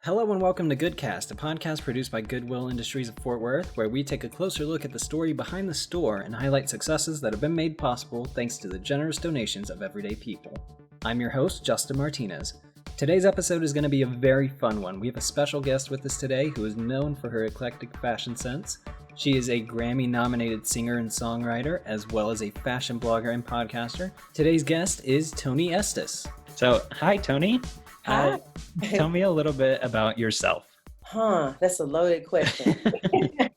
Hello and welcome to GoodCast, a podcast produced by Goodwill Industries of Fort Worth, where we take a closer look at the story behind the store and highlight successes that have been made possible thanks to the generous donations of everyday people. I'm your host, Justin Martinez. Today's episode is going to be a very fun one. We have a special guest with us today who is known for her eclectic fashion sense. She is a Grammy-nominated singer and songwriter, as well as a fashion blogger and podcaster. Today's guest is Toni Estes. So, hi, Toni. Hi. Tell me a little bit about yourself. That's a loaded question.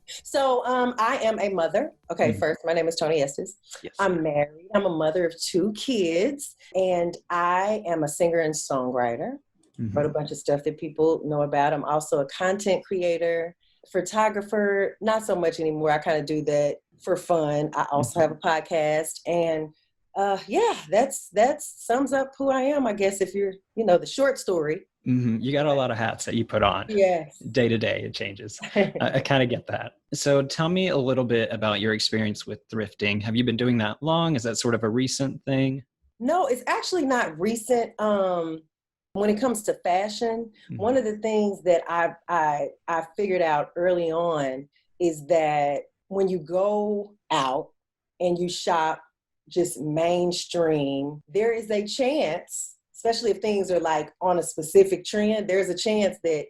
So I am a mother. Okay, First, my name is Toni Estes. Yes. I'm married. I'm a mother of 2 kids, and I am a singer and songwriter. Wrote a bunch of stuff that people know about. I'm also a content creator, photographer, not so much anymore. I kind of do that for fun. I also have a podcast, and that sums up who I am, I guess, if you're, the short story. You got a lot of hats that you put on. Yes. Day to day, it changes. I kind of get that. So tell me a little bit about your experience with thrifting. Have you been doing that long? Is that sort of a recent thing? No, it's actually not recent. When it comes to fashion, one of the things that I figured out early on is that when you go out and you shop just mainstream, there is a chance, especially if things are like on a specific trend, there's a chance that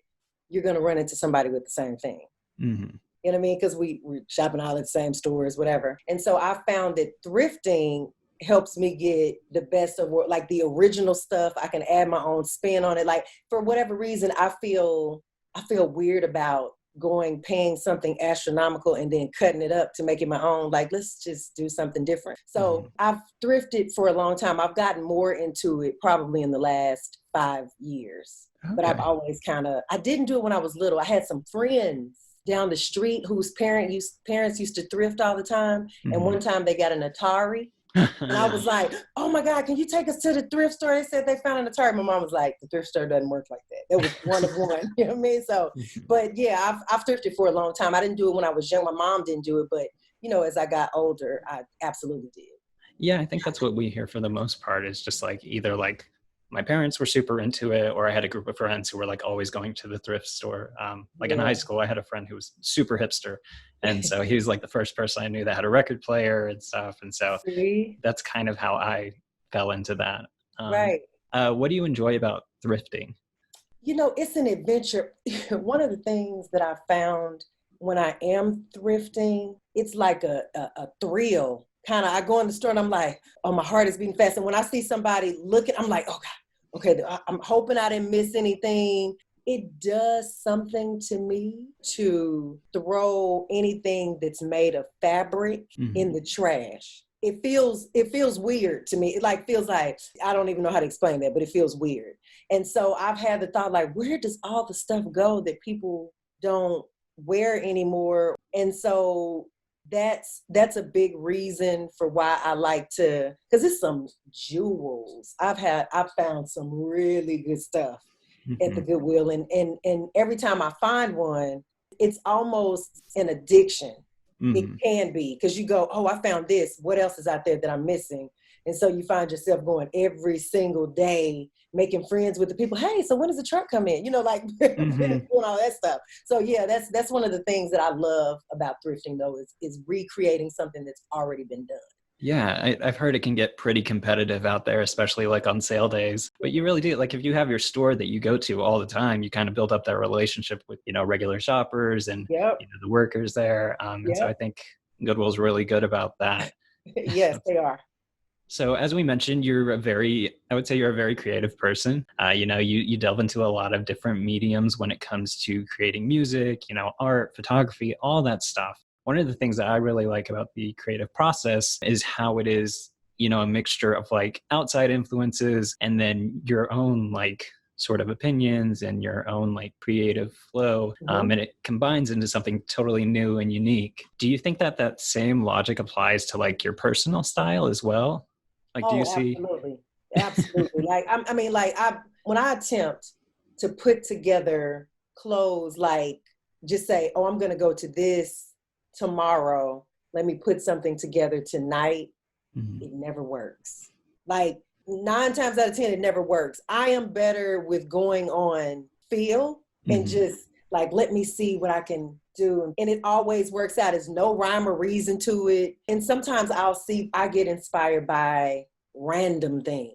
you're going to run into somebody with the same thing. You know what I mean? Because we're shopping all at the same stores, whatever. And so I found that thrifting helps me get the best of what, like the original stuff. I can add my own spin on it. Like for whatever reason, I feel weird about paying something astronomical and then cutting it up to make it my own. Like, let's just do something different. So I've thrifted for a long time. I've gotten more into it probably in the last 5 years, but I've always I didn't do it when I was little. I had some friends down the street whose parents used to thrift all the time. And one time they got an Atari. And I was like, oh my God, can you take us to the thrift store? They said they found an Atari. My mom was like, the thrift store doesn't work like that. It was one of one. You know what I mean? So, but yeah, I've thrifted for a long time. I didn't do it when I was young. My mom didn't do it, but as I got older, I absolutely did. Yeah, I think that's what we hear for the most part is just like either like my parents were super into it, or I had a group of friends who were like always going to the thrift store. In high school, I had a friend who was super hipster. And so he was like the first person I knew that had a record player and stuff. And so that's kind of how I fell into that. Right. What do you enjoy about thrifting? It's an adventure. One of the things that I found when I am thrifting, it's like a thrill. I go in the store and I'm like, oh, my heart is beating fast. And when I see somebody looking, I'm like, oh God, okay, I'm hoping I didn't miss anything. It does something to me to throw anything that's made of fabric in the trash. It feels weird to me. It feels like, I don't even know how to explain that, but it feels weird. And so I've had the thought, like, where does all the stuff go that people don't wear anymore? And so that's a big reason for why I like to, because it's some jewels. I've found some really good stuff at the Goodwill, and every time I find one, it's almost an addiction. It can be, because you go, oh, I found this. What else is out there that I'm missing? And so you find yourself going every single day, making friends with the people. Hey, so when does the truck come in? Doing all that stuff. So yeah, that's one of the things that I love about thrifting, though, is recreating something that's already been done. Yeah, I've heard it can get pretty competitive out there, especially like on sale days. But you really do. Like if you have your store that you go to all the time, you kind of build up that relationship with, regular shoppers and the workers there. And so I think Goodwill's really good about that. Yes, they are. So as we mentioned, you're a very creative person. You delve into a lot of different mediums when it comes to creating music, art, photography, all that stuff. One of the things that I really like about the creative process is how it is, a mixture of like outside influences and then your own like sort of opinions and your own like creative flow. And it combines into something totally new and unique. Do you think that same logic applies to like your personal style as well? Like, do you see? Absolutely. When I attempt to put together clothes, like just say, oh, I'm going to go to this tomorrow, let me put something together tonight, it never works. Like 9 times out of 10, it never works. I am better with going on feel and Hmm. just like, let me see what I can do. And it always works out. There's no rhyme or reason to it. And sometimes I get inspired by random things.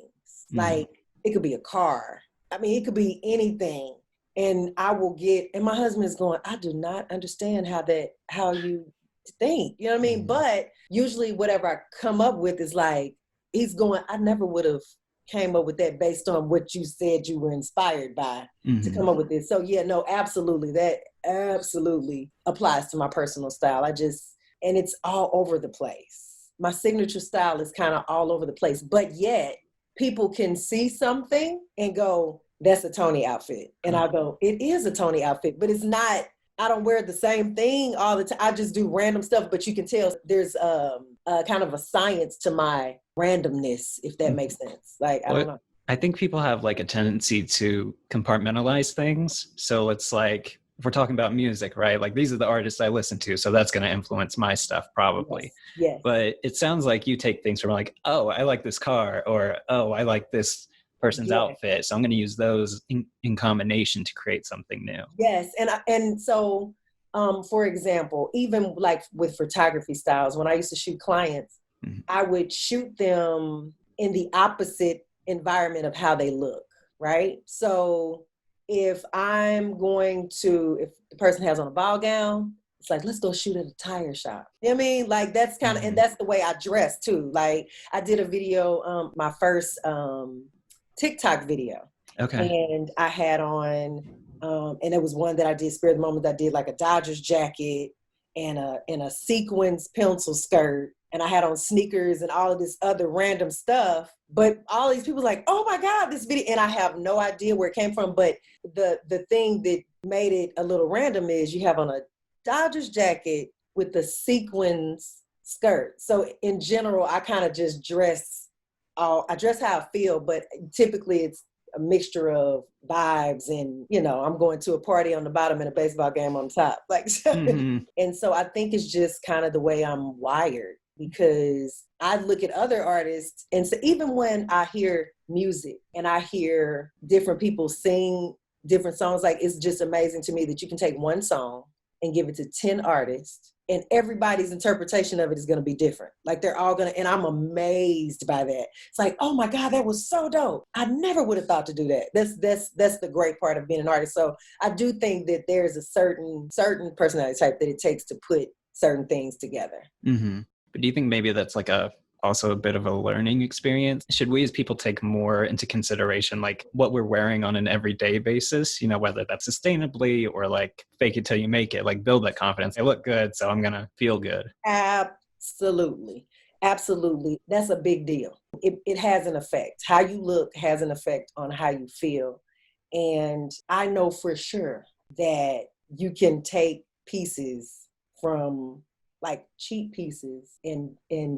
Hmm. Like it could be a car. I mean, it could be anything. And and my husband is going, I do not understand how you think, you know what I mean? Hmm. But usually whatever I come up with is like, he's going, I never would have came up with that based on what you said you were inspired by to Hmm. come up with this. So yeah, no, absolutely. That absolutely applies to my personal style. And it's all over the place. My signature style is kind of all over the place, but yet people can see something and go, that's a Toni outfit. And I'll go, it is a Toni outfit, but it's not, I don't wear the same thing all the time. I just do random stuff, but you can tell there's kind of a science to my randomness, if that makes sense. Like, I don't Well, know. I think people have like a tendency to compartmentalize things. So it's like, if we're talking about music, right? Like these are the artists I listen to, so that's going to influence my stuff probably. Yes, yes. But it sounds like you take things from like, oh, I like this car, or oh, I like this person's Yeah. outfit, so I'm going to use those in combination to create something new. Yes, and so, for example, even like with photography styles, when I used to shoot clients, Mhm. I would shoot them in the opposite environment of how they look, right? So if if the person has on a ball gown, it's like, let's go shoot at a tire shop. You know what I mean? Like that's kind of, and Mhm. that's the way I dress too. Like I did a video, my first TikTok video, Okay. and I had on, and it was one that I did spare the moment. I did like a Dodgers jacket and a sequins pencil skirt, and I had on sneakers and all of this other random stuff. But all these people like, oh my God, this video, and I have no idea where it came from. But the thing that made it a little random is you have on a Dodgers jacket with the sequins skirt. So in general, I kind of just I dress how I feel, but typically it's a mixture of vibes and, I'm going to a party on the bottom and a baseball game on top. Like, so, Hmm. and so I think it's just kind of the way I'm wired, because I look at other artists, and so even when I hear music and I hear different people sing different songs, like it's just amazing to me that you can take one song and give it to 10 artists, and everybody's interpretation of it is going to be different. Like they're all going to, and I'm amazed by that. It's like, oh my God, that was so dope. I never would have thought to do that. That's the great part of being an artist. So I do think that there's a certain personality type that it takes to put certain things together. Hmm. But do you think maybe that's like also a bit of a learning experience? Should we as people take more into consideration like what we're wearing on an everyday basis, whether that's sustainably or like fake it till you make it, like build that confidence. I look good, so I'm gonna feel good. Absolutely. Absolutely. That's a big deal. It has an effect. How you look has an effect on how you feel. And I know for sure that you can take pieces from like cheap pieces and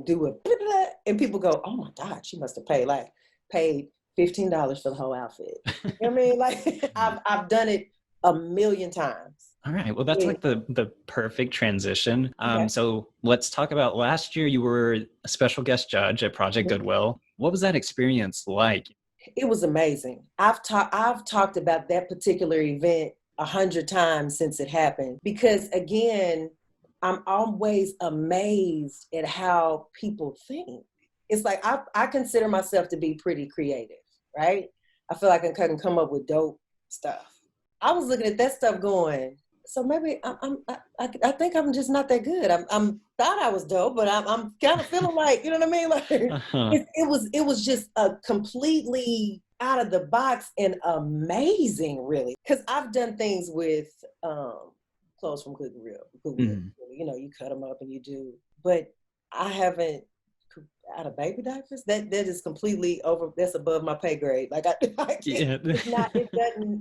do it, and people go, oh my God, she must have paid $15 for the whole outfit. You know what I mean? Like I've done it a million times. All right. Well, that's Yeah. like the perfect transition. Okay. So let's talk about last year. You were a special guest judge at Project Goodwill. What was that experience like? It was amazing. I've talked about that particular event 100 times since it happened, because again, I'm always amazed at how people think. It's like I consider myself to be pretty creative, right? I feel like I can come up with dope stuff. I was looking at that stuff going, so maybe I think I'm just not that good. I'm thought I was dope, but I'm kind of feeling like, you know what I mean? Like Uh-huh. it was just a completely out of the box and amazing, really. Because I've done things with clothes from Goodwill. Mhm. You cut them up and you do, but I haven't out of baby diapers. That is completely over. That's above my pay grade. Like I can't, Yeah. it's not. It doesn't.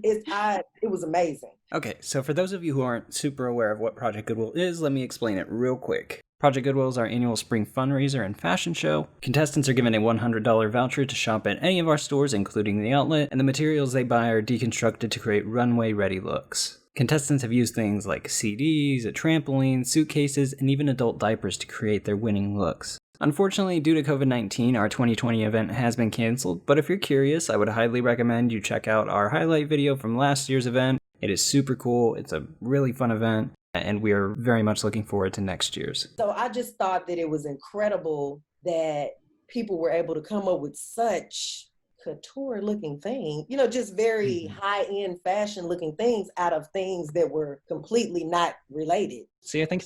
It was amazing. Okay, so for those of you who aren't super aware of what Project Goodwill is, let me explain it real quick. Project Goodwill is our annual spring fundraiser and fashion show. Contestants are given a $100 voucher to shop at any of our stores, including the outlet, and the materials they buy are deconstructed to create runway-ready looks. Contestants have used things like CDs, a trampoline, suitcases, and even adult diapers to create their winning looks. Unfortunately, due to COVID-19, our 2020 event has been canceled, but if you're curious, I would highly recommend you check out our highlight video from last year's event. It is super cool. It's a really fun event, and we are very much looking forward to next year's. So I just thought that it was incredible that people were able to come up with such couture looking things, just very high end fashion looking things out of things that were completely not related. See, I think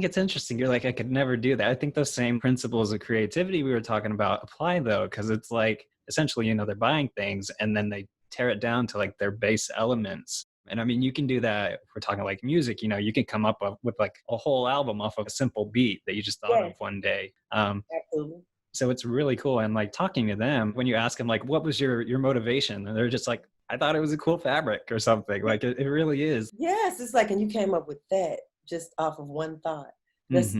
it's interesting. You're like, I could never do that. I think those same principles of creativity we were talking about apply though, because it's like essentially, they're buying things and then they tear it down to like their base elements. And I mean, you can do that if we're talking like music, you can come up with like a whole album off of a simple beat that you just thought of one day. Absolutely. So it's really cool. And like talking to them, when you ask them like, what was your motivation? And they're just like, I thought it was a cool fabric or something. Like it really is. Yes, it's like, and you came up with that just off of one thought. That's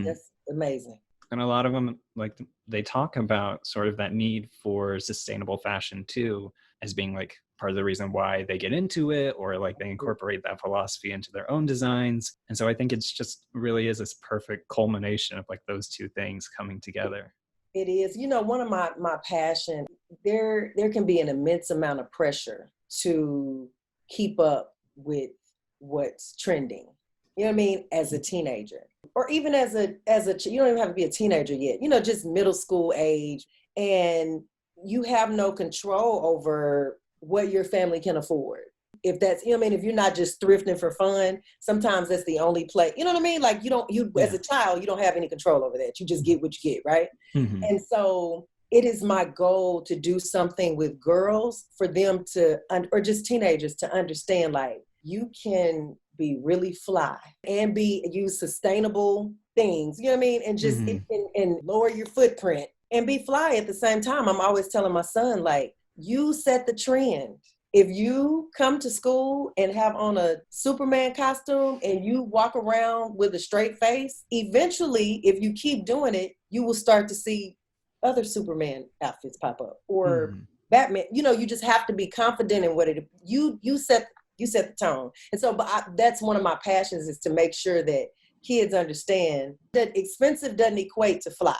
amazing. And a lot of them, like they talk about sort of that need for sustainable fashion too, as being like part of the reason why they get into it, or like they incorporate that philosophy into their own designs. And so I think it's just really is this perfect culmination of like those two things coming together. It is. One of my passion, there can be an immense amount of pressure to keep up with what's trending. You know what I mean? As a teenager, or even as a you don't even have to be a teenager yet, just middle school age, and you have no control over what your family can afford. If that's, if you're not just thrifting for fun, sometimes that's the only play. You know what I mean? Like as a child, you don't have any control over that. You just get what you get, right? And so it is my goal to do something with girls for them to, or just teenagers to understand, like, you can be really fly and use sustainable things, you know what I mean? And just, and lower your footprint and be fly at the same time. I'm always telling my son, like, you set the trend. If you come to school and have on a Superman costume and you walk around with a straight face, eventually, if you keep doing it, you will start to see other Superman outfits pop up, or Batman. You just have to be confident in what you set the tone. And so, that's one of my passions, is to make sure that kids understand that expensive doesn't equate to fly.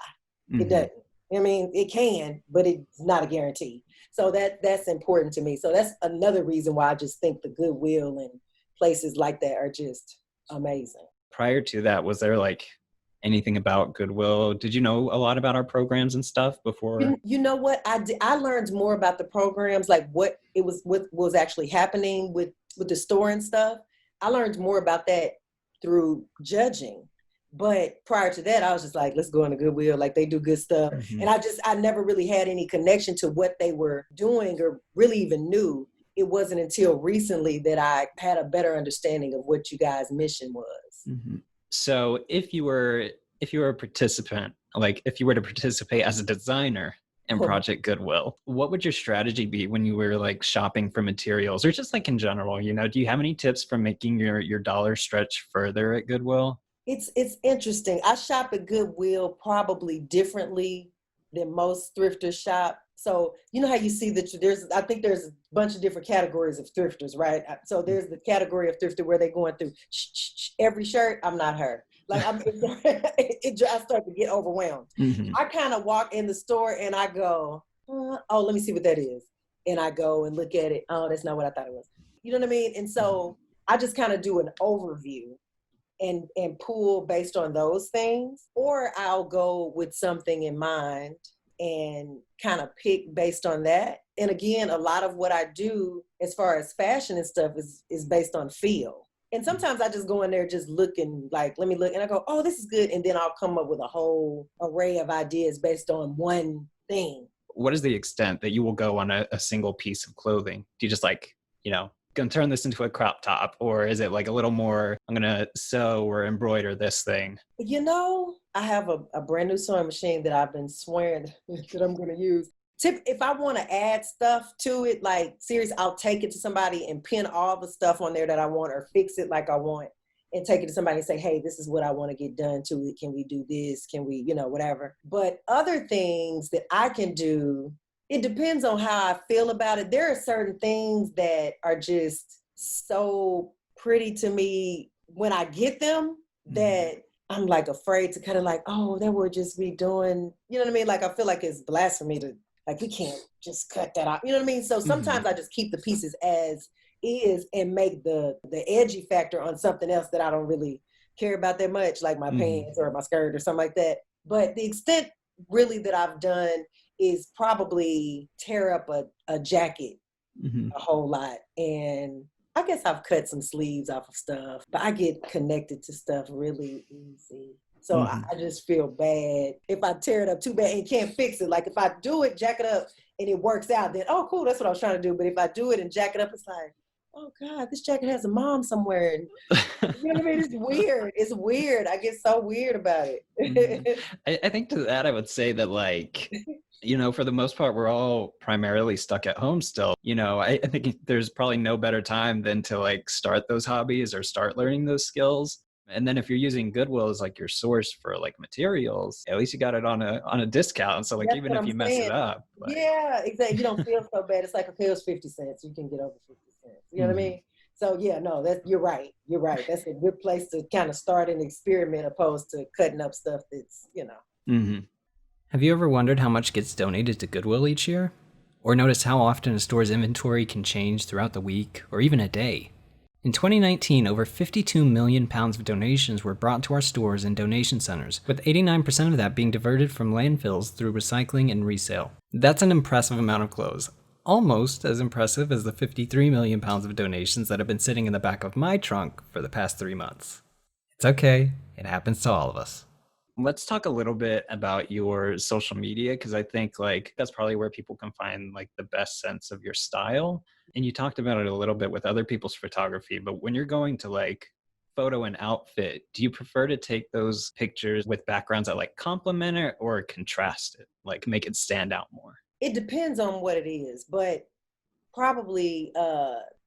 It doesn't. I mean, it can, but it's not a guarantee. So that's important to me. So that's another reason why I just think the Goodwill and places like that are just amazing. Prior to that, was there like anything about Goodwill? Did you know a lot about our programs and stuff before? You know what? I learned more about the programs, like what was actually happening with the store and stuff. I learned more about that through judging. But prior to that, I was just like, let's go into Goodwill. Like, they do good stuff. And I never really had any connection to what they were doing or really even knew. It wasn't until recently that I had a better understanding of what you guys' mission was. So if you were a participant, like if you were to participate as a designer in Project Goodwill, what would your strategy be when you were like shopping for materials, or just like in general, do you have any tips for making your dollar stretch further at Goodwill? It's interesting. I shop at Goodwill probably differently than most thrifters shop. So you know how you see that I think there's a bunch of different categories of thrifters, right? So there's the category of thrifter where they're going through every shirt. I'm not her. Like, I start to get overwhelmed. I kind of walk in the store and I go, oh, let me see what that is. And I go and look at it. Oh, that's not what I thought it was. You know what I mean? And so I just kind of do an overview and pull based on those things, or I'll go with something in mind and kind of pick based on that. And again, a lot of what I do as far as fashion and stuff is based on feel. And sometimes I just go in there just looking, like, let me look, and I go, oh, this is good. And then I'll come up with a whole array of ideas based on one thing. What is the extent that you will go on a single piece of clothing? Do you just like, gonna turn this into a crop top, or is it like a little more, I'm gonna sew or embroider this thing? I have a brand new sewing machine that I've been swearing that I'm gonna use. If I want to add stuff to it, like, seriously, I'll take it to somebody and pin all the stuff on there that I want, or fix it like I want, and take it to somebody and say, hey, this is what I want to get done to it. Can we do this? Can we, whatever. But other things that I can do, it depends on how I feel about it. There are certain things that are just so pretty to me when I get them that I'm like afraid to kind of like, oh, that would just be doing, you know what I mean? Like, I feel like it's blasphemy to, like, we can't just cut that out. You know what I mean? So Hmm. sometimes I just keep the pieces as is and make the edgy factor on something else that I don't really care about that much, like my Hmm. pants or my skirt or something like that. But the extent really that I've done is probably tear up a jacket Hmm. a whole lot. And I guess I've cut some sleeves off of stuff, but I get connected to stuff really easy. So Hmm. I just feel bad if I tear it up too bad and can't fix it. Like if I do it, jack it up, and it works out, then oh cool, that's what I was trying to do. But if I do it and jack it up, it's like, oh God, this jacket has a mom somewhere. And you know what I mean? It's weird. It's weird. I get so weird about Mhm. it. I think to that, I would say that, like, for the most part, we're all primarily stuck at home still. I think there's probably no better time than to like start those hobbies or start learning those skills. And then if you're using Goodwill as like your source for like materials, at least you got it on a discount. So like That's even what if I'm you mess it saying. up, like. Yeah, exactly. You don't feel so bad. It's like, okay, it was 50 cents. You can get over 50 cents. You know what I Mhm. mean? So yeah, no, you're right. You're right. That's a good place to kind of start an experiment opposed to cutting up stuff that's. Mhm. Have you ever wondered how much gets donated to Goodwill each year? Or noticed how often a store's inventory can change throughout the week or even a day? In 2019, over 52 million pounds of donations were brought to our stores and donation centers, with 89% of that being diverted from landfills through recycling and resale. That's an impressive amount of clothes. Almost as impressive as the 53 million pounds of donations that have been sitting in the back of my trunk for the past 3 months. It's okay, it happens to all of us. Let's talk a little bit about your social media because I think like that's probably where people can find like the best sense of your style. And you talked about it a little bit with other people's photography, but when you're going to like photo and outfit, do you prefer to take those pictures with backgrounds that like complement it or contrast it, like make it stand out more? It depends on what it is, but probably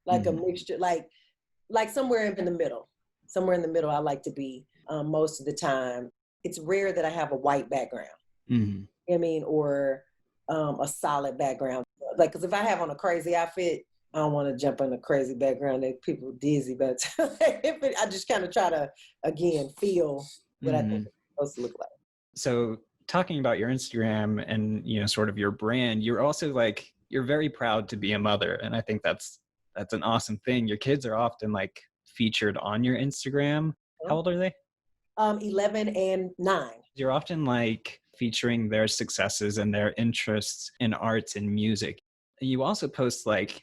like a Hmm. mixture, like somewhere in the middle. Somewhere in the middle I like to be most of the time. It's rare that I have a white background. Hmm. I mean, or a solid background. Like, because if I have on a crazy outfit, I don't want to jump on a crazy background that people dizzy. But I just kind of try to, again, feel what I think Hmm. it's supposed to look like. So talking about your Instagram and sort of your brand, you're also like you're very proud to be a mother, and I think that's an awesome thing. Your kids are often like featured on your Instagram. How old are they? 11 and 9. You're often like featuring their successes and their interests in arts and music. You also post like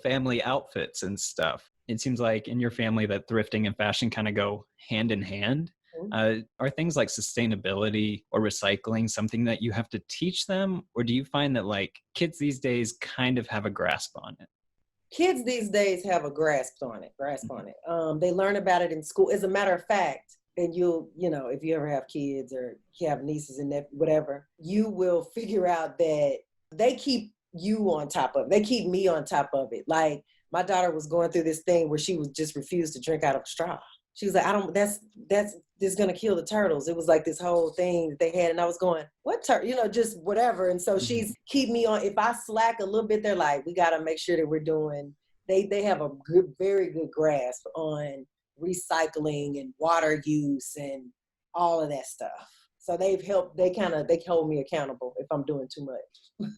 family outfits and stuff. It seems like in your family that thrifting and fashion kind of go hand in hand. Are things like sustainability or recycling something that you have to teach them, or do you find that like kids these days kind of have a grasp on it? Kids these days have a grasp on it. They learn about it in school. As a matter of fact, and if you ever have kids or you have nieces and whatever, you will figure out that they keep you on top of it. They keep me on top of it. Like my daughter was going through this thing where she was just refused to drink out of a straw. She was like, I don't, that's this gonna kill the turtles. It was like this whole thing that they had. And I was going, what just whatever. And so Mhm. she's keep me on. If I slack a little bit, they're like, we gotta make sure that we're doing, they have a good, very good grasp on recycling and water use and all of that stuff. So they hold me accountable if I'm doing too much.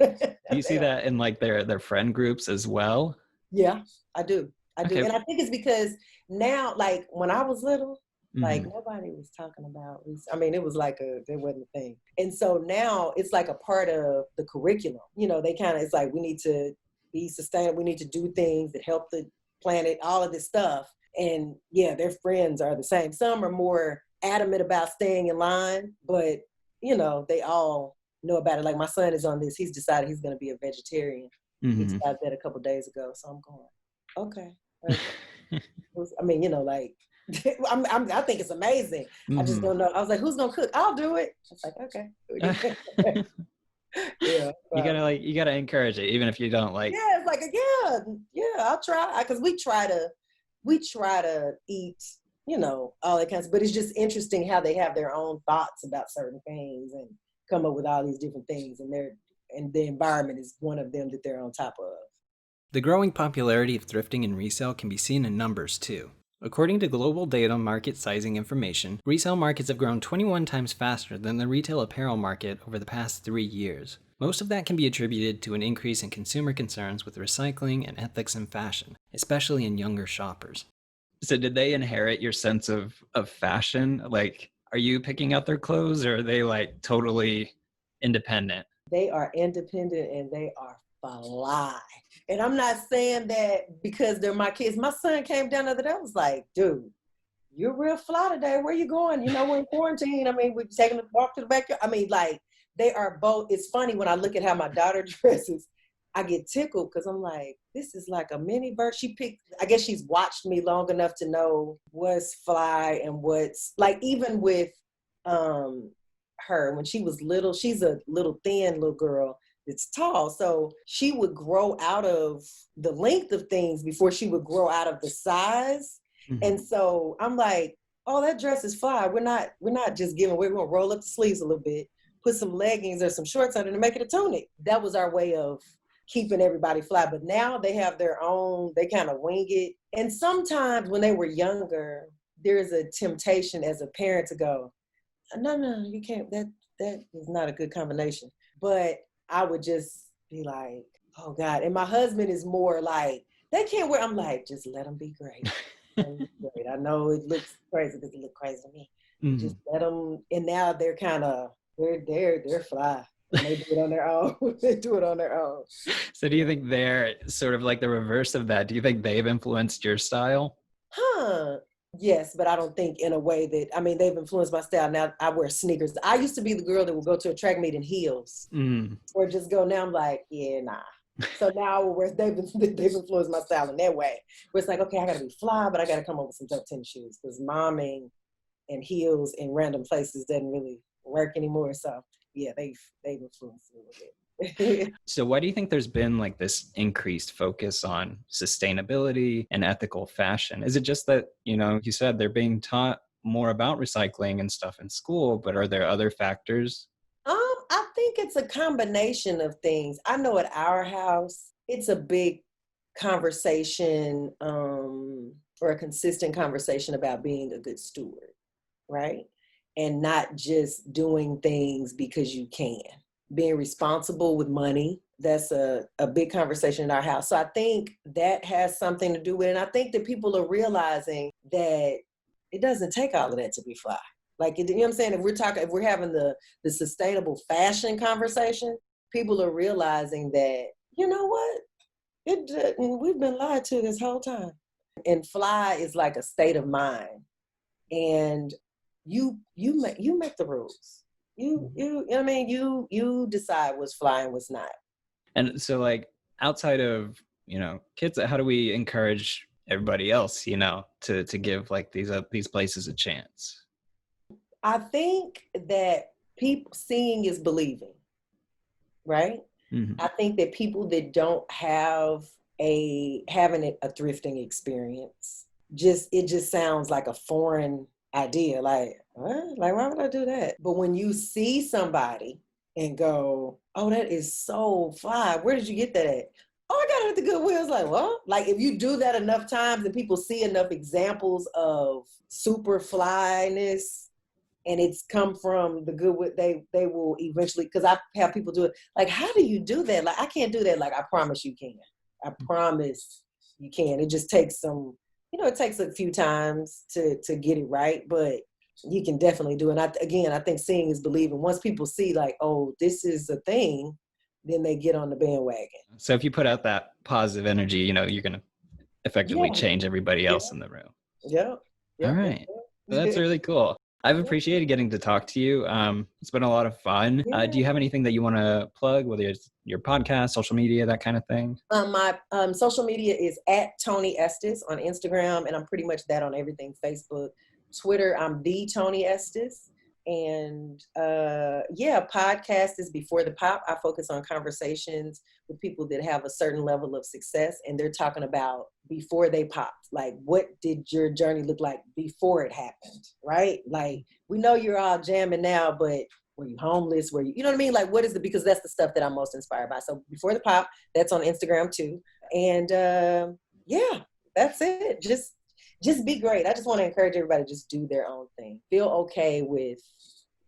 Do you see that in like their friend groups as well? Yeah, I do. I do. Okay. And I think it's because now, like when I was little, like Hmm. nobody was talking about, I mean, it was like there wasn't a thing. And so now it's like a part of the curriculum. It's like we need to be sustainable. We need to do things that help the planet, all of this stuff. And yeah, their friends are the same. Some are more adamant about staying in line, but they all know about it. Like my son is on this. He's decided he's going to be a vegetarian. He Hmm. decided that a couple days ago. So I'm going, okay. Like, I mean, like, I think it's amazing. I just Hmm. don't know. I was like, who's gonna cook? I'll do it. It's like, okay. Yeah. So, You gotta encourage it, even if you don't like. yeah, it's like, yeah, I'll try. Because we try to eat, all that kinds of, but it's just interesting how they have their own thoughts about certain things and come up with all these different things, and the environment is one of them that they're on top of. The growing popularity of thrifting and resale can be seen in numbers too. According to global data market sizing information, resale markets have grown 21 times faster than the retail apparel market over the past 3 years. Most of that can be attributed to an increase in consumer concerns with recycling and ethics in fashion, especially in younger shoppers. So did they inherit your sense of fashion? Like, are you picking out their clothes, or are they like totally independent? They are independent and they are fly. And I'm not saying that because they're my kids. My son came down the other day. I was like, dude, you're real fly today. Where you going? You know, we're in quarantine. I mean, we're taking a walk to the backyard. I mean, like, they are both. It's funny when I look at how my daughter dresses, I get tickled because I'm like, this is like a mini bird. She picked, I guess she's watched me long enough to know what's fly and what's, like, even with her, when she was little, she's a little thin little girl. It's tall. So she would grow out of the length of things before she would grow out of the size. Mm-hmm. And so I'm like, oh, that dress is fly. We're not just giving away. We're going to roll up the sleeves a little bit, put some leggings or some shorts under and make it a tunic. That was our way of keeping everybody fly. But now they have their own, they kind of wing it. And sometimes when they were younger, there's a temptation as a parent to go, no, you can't, that is not a good combination. But I would just be like, oh God. And my husband is more like, they can't wear, I'm like, just let them be great. I know it looks crazy because it looks crazy to me. Mm-hmm. Just let them, and now they're kind of, they're fly. And they do it on their own. They do it on their own. So do you think they're sort of like the reverse of that? Do you think they've influenced your style? Yes, but I don't think in a way that, I mean, they've influenced my style. Now I wear sneakers. I used to be the girl that would go to a track meet in heels or just go. Now I'm like, yeah, nah. So now I will wear, they've influenced my style in that way. Where it's like, okay, I got to be fly, but I got to come up with some dope tennis shoes because momming and heels in random places doesn't really work anymore. So yeah, they've influenced me a little bit. So why do you think there's been like this increased focus on sustainability and ethical fashion? Is it just that, you said they're being taught more about recycling and stuff in school, but are there other factors? I think it's a combination of things. I know at our house, it's a big conversation or a consistent conversation about being a good steward, right? And not just doing things because you can. Being responsible with money, that's a big conversation in our house. So I think that has something to do with it. And I think that people are realizing that it doesn't take all of that to be fly. Like, you know what I'm saying? If we're having the sustainable fashion conversation, people are realizing that, you know what? We've been lied to this whole time. And fly is like a state of mind. And you make the rules. You know what I mean? You decide what's fly and what's not. And so like outside of, kids, how do we encourage everybody else, to give like these places a chance? I think that people seeing is believing, right? Mm-hmm. I think that people that don't having a thrifting experience, it just sounds like a foreign idea. Like, what? Like, why would I do that? But when you see somebody and go, oh, that is so fly. Where did you get that at? Oh, I got it at the Goodwill. It's like, what? Like, if you do that enough times and people see enough examples of super flyness, and it's come from the Goodwill, they will eventually, because I have people do it. Like, how do you do that? Like, I can't do that. Like, I promise you can. I promise you can. It just takes it takes a few times to get it right, but you can definitely do it. And I think seeing is believing. Once people see like, oh, this is a thing, then they get on the bandwagon. So if you put out that positive energy, you're going to effectively change everybody else in the room. Yeah. All right. Well, that's really cool. I've appreciated getting to talk to you. It's been a lot of fun. Yeah. Do you have anything that you want to plug, whether it's your podcast, social media, that kind of thing? My social media is at Toni Estes on Instagram, and I'm pretty much that on everything, Facebook, Twitter. I'm the Toni Estes. And podcast is Before the Pop. I focus on conversations with people that have a certain level of success, and they're talking about before they popped. Like, what did your journey look like before it happened, right? Like, we know you're all jamming now, but were you homeless? Were you, you know what I mean? Like, what is it? Because that's the stuff that I'm most inspired by. So Before the Pop, that's on Instagram too. And that's it. Just just be great. I just want to encourage everybody to just do their own thing. Feel okay with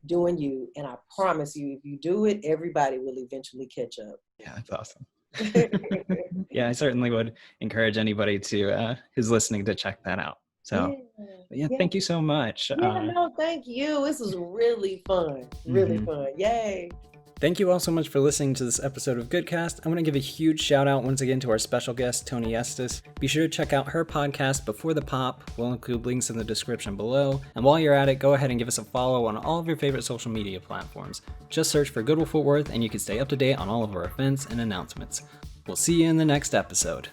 doing you. And I promise you, if you do it, everybody will eventually catch up. Yeah, that's awesome. Yeah, I certainly would encourage anybody to who's listening to check that out. So yeah, thank you so much. No, thank you. This was really fun. Really fun. Yay. Thank you all so much for listening to this episode of GoodCast. I want to give a huge shout out once again to our special guest, Toni Estes. Be sure to check out her podcast, Before the Pop. We'll include links in the description below. And while you're at it, go ahead and give us a follow on all of your favorite social media platforms. Just search for Goodwill Fort Worth and you can stay up to date on all of our events and announcements. We'll see you in the next episode.